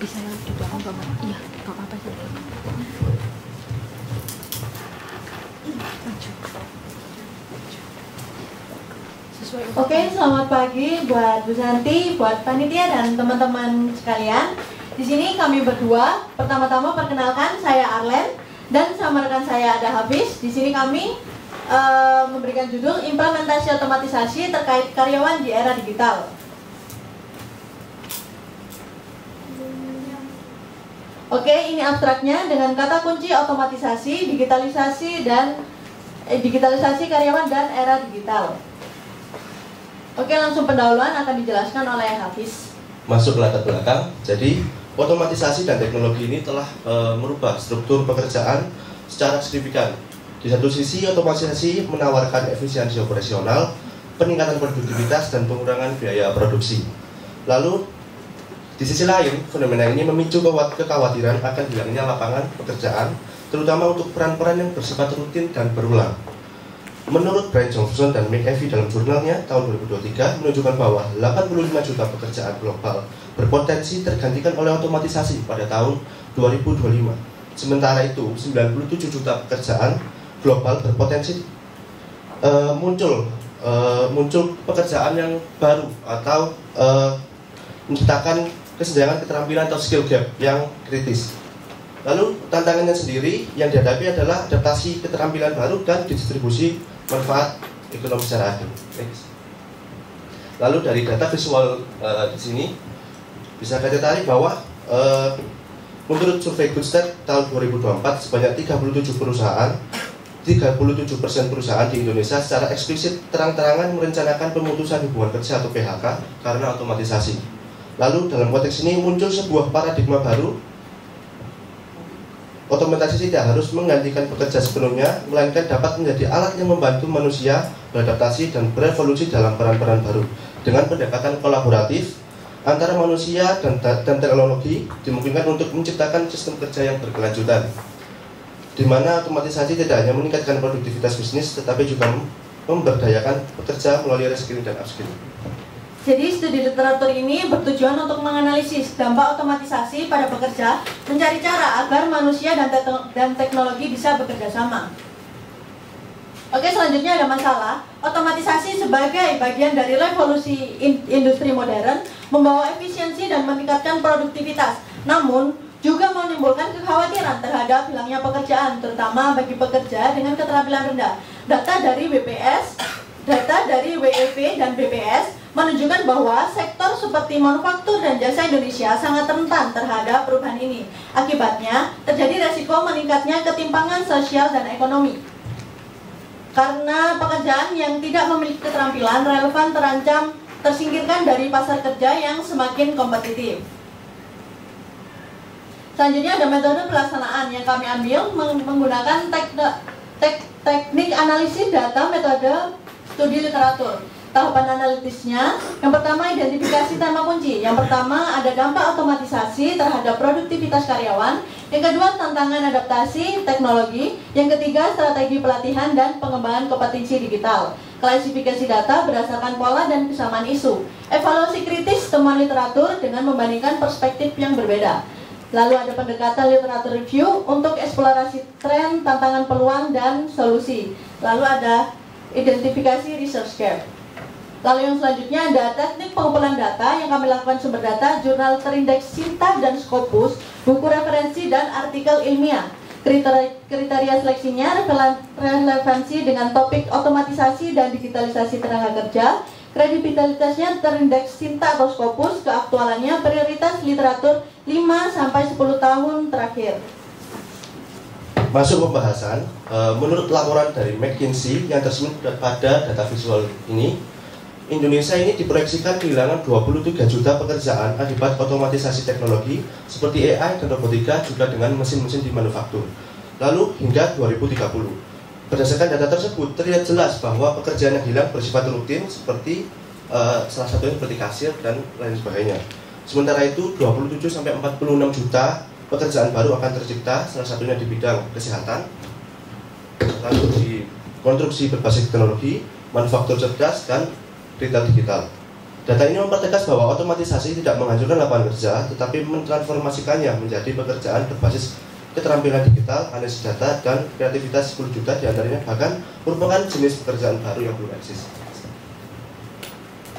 Bisa di belakang gambar. Iya, nggak apa-apa sih. Oke, selamat pagi buat Bu Santi, buat panitia dan teman-teman sekalian. Di sini kami berdua, pertama-tama perkenalkan saya Arlen dan sama rekan saya ada Hafiz. Di sini kami memberikan judul implementasi otomatisasi terkait karyawan di era digital. Oke, ini abstraknya dengan kata kunci otomatisasi, digitalisasi karyawan dan era digital. Oke, langsung pendahuluan akan dijelaskan oleh Hafiz. Masuk latar belakang, jadi otomatisasi dan teknologi ini telah merubah struktur pekerjaan secara signifikan. Di satu sisi, otomatisasi menawarkan efisiensi operasional, peningkatan produktivitas, dan pengurangan biaya produksi. Lalu, di sisi lain, fenomena ini memicu kekhawatiran akan hilangnya lapangan pekerjaan, terutama untuk peran-peran yang bersifat rutin dan berulang. Menurut Brian Johnson dan McAfee dalam jurnalnya tahun 2023 menunjukkan bahwa 85 juta pekerjaan global berpotensi tergantikan oleh otomatisasi pada tahun 2025. Sementara itu, 97 juta pekerjaan global berpotensi muncul pekerjaan yang baru atau menciptakan kesenjangan keterampilan atau skill gap yang kritis. Lalu tantangannya sendiri yang dihadapi adalah adaptasi keterampilan baru dan distribusi manfaat ekonomi secara adil. Lalu dari data visual di sini bisa kita tarik bahwa menurut survei Goodstead tahun 2024 sebanyak 37% perusahaan di Indonesia secara eksplisit terang-terangan merencanakan pemutusan hubungan kerja atau PHK karena otomatisasi. Lalu dalam konteks ini muncul sebuah paradigma baru. Otomatisasi tidak harus menggantikan pekerja sepenuhnya, melainkan dapat menjadi alat yang membantu manusia beradaptasi dan berevolusi dalam peran-peran baru. Dengan pendekatan kolaboratif antara manusia dan teknologi, dimungkinkan untuk menciptakan sistem kerja yang berkelanjutan, di mana otomatisasi tidak hanya meningkatkan produktivitas bisnis, tetapi juga memberdayakan pekerja melalui reskilling dan upskilling. Jadi studi literatur ini bertujuan untuk menganalisis dampak otomatisasi pada pekerja, mencari cara agar manusia dan teknologi bisa bekerja sama. Oke, selanjutnya ada masalah. Otomatisasi sebagai bagian dari revolusi industri modern membawa efisiensi dan meningkatkan produktivitas, namun juga menimbulkan kekhawatiran terhadap hilangnya pekerjaan, terutama bagi pekerja dengan keterampilan rendah. Data dari WEP dan BPS menunjukkan bahwa sektor seperti manufaktur dan jasa Indonesia sangat rentan terhadap perubahan ini. Akibatnya, terjadi resiko meningkatnya ketimpangan sosial dan ekonomi. Karena pekerjaan yang tidak memiliki keterampilan relevan terancam tersingkirkan dari pasar kerja yang semakin kompetitif. Selanjutnya ada metode pelaksanaan yang kami ambil menggunakan teknik analisis data metode studi literatur. Tahapan analitisnya, yang pertama identifikasi tema kunci. Yang pertama ada dampak otomatisasi terhadap produktivitas karyawan. Yang kedua tantangan adaptasi teknologi. Yang ketiga strategi pelatihan dan pengembangan kompetensi digital. Klasifikasi data berdasarkan pola dan kesamaan isu. Evaluasi kritis temuan literatur dengan membandingkan perspektif yang berbeda. Lalu ada pendekatan literatur review untuk eksplorasi tren, tantangan, peluang, dan solusi. Lalu ada identifikasi research gap. Lalu yang selanjutnya ada teknik pengumpulan data yang kami lakukan sumber data, jurnal terindeks Sinta dan Scopus, buku referensi dan artikel ilmiah. Kriteria seleksinya relevansi dengan topik otomatisasi dan digitalisasi tenaga kerja, kredibilitasnya terindeks Sinta atau Scopus, keaktualannya prioritas literatur 5-10 tahun terakhir. Masuk pembahasan, menurut laporan dari McKinsey yang tersebut pada data visual ini, Indonesia ini diproyeksikan kehilangan 23 juta pekerjaan akibat otomatisasi teknologi seperti AI dan robotika, juga dengan mesin-mesin di manufaktur. Lalu hingga 2030. Berdasarkan data tersebut terlihat jelas bahwa pekerjaan yang hilang bersifat rutin seperti salah satunya seperti kasir dan lain sebagainya. Sementara itu 27-46 juta pekerjaan baru akan tercipta, salah satunya di bidang kesehatan, lalu di konstruksi berbasis teknologi, manufaktur cerdas, dan retail digital. Data ini mempertegas bahwa otomatisasi tidak menghancurkan lapangan kerja, tetapi mentransformasikannya menjadi pekerjaan berbasis keterampilan digital, analisis data, dan kreativitas 10 juta diantaranya bahkan merupakan jenis pekerjaan baru yang belum eksis.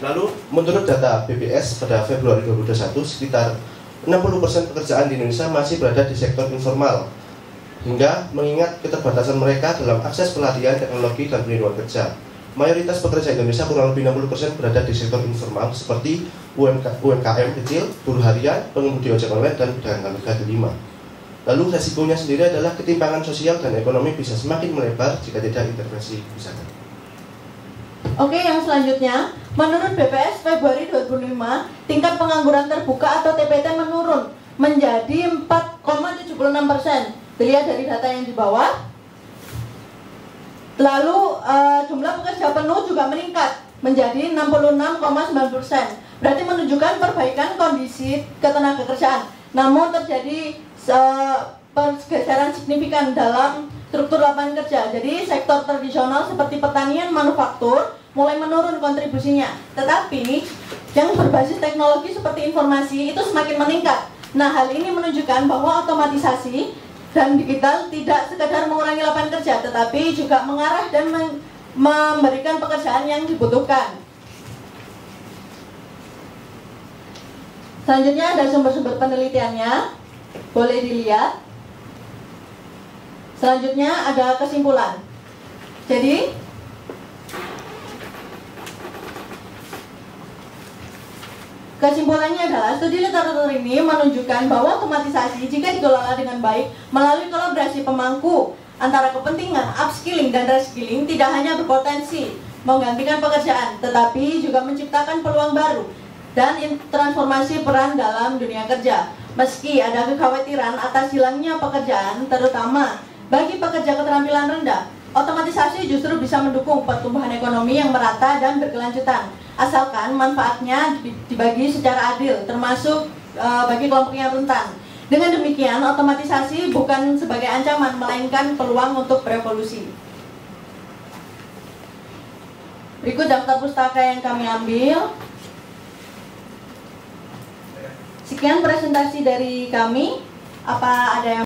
Lalu, menurut data BPS pada Februari 2021, sekitar 60% pekerjaan di Indonesia masih berada di sektor informal, hingga mengingat keterbatasan mereka dalam akses pelatihan, teknologi, dan pelindungan kerja. Mayoritas pekerja Indonesia kurang lebih 60% berada di sektor informal seperti UMKM kecil, buruh harian, pengemudi ojek online, dan pedagang kaki lima. Lalu resikonya sendiri adalah ketimpangan sosial dan ekonomi bisa semakin melebar jika tidak intervensi kebijakan. Oke, yang selanjutnya, menurut BPS Februari 2005, tingkat pengangguran terbuka atau TPT menurun menjadi 4,76%. Dilihat dari data yang di bawah. Lalu jumlah pekerja penuh juga meningkat menjadi 66,9%. Berarti menunjukkan perbaikan kondisi ketenagakerjaan. Namun terjadi pergeseran signifikan dalam struktur lapangan kerja. Jadi sektor tradisional seperti pertanian, manufaktur mulai menurun kontribusinya. Tetapi yang berbasis teknologi seperti informasi itu semakin meningkat. Nah, hal ini menunjukkan bahwa otomatisasi dan digital tidak sekadar mengurangi lapangan kerja, tetapi juga mengarah dan memberikan pekerjaan yang dibutuhkan. Selanjutnya ada sumber-sumber penelitiannya, boleh dilihat. Selanjutnya ada kesimpulan. Jadi, kesimpulannya adalah studi literatur ini menunjukkan bahwa otomatisasi jika dikelola dengan baik melalui kolaborasi pemangku antara kepentingan upskilling dan reskilling tidak hanya berpotensi menggantikan pekerjaan, tetapi juga menciptakan peluang baru dan transformasi peran dalam dunia kerja. Meski ada kekhawatiran atas hilangnya pekerjaan, terutama bagi pekerja keterampilan rendah, otomatisasi justru bisa mendukung pertumbuhan ekonomi yang merata dan berkelanjutan, asalkan manfaatnya dibagi secara adil, termasuk bagi kelompok yang rentan. Dengan demikian, otomatisasi bukan sebagai ancaman, melainkan peluang untuk berevolusi. Berikut daftar pustaka yang kami ambil. Sekian presentasi dari kami. Apa ada yang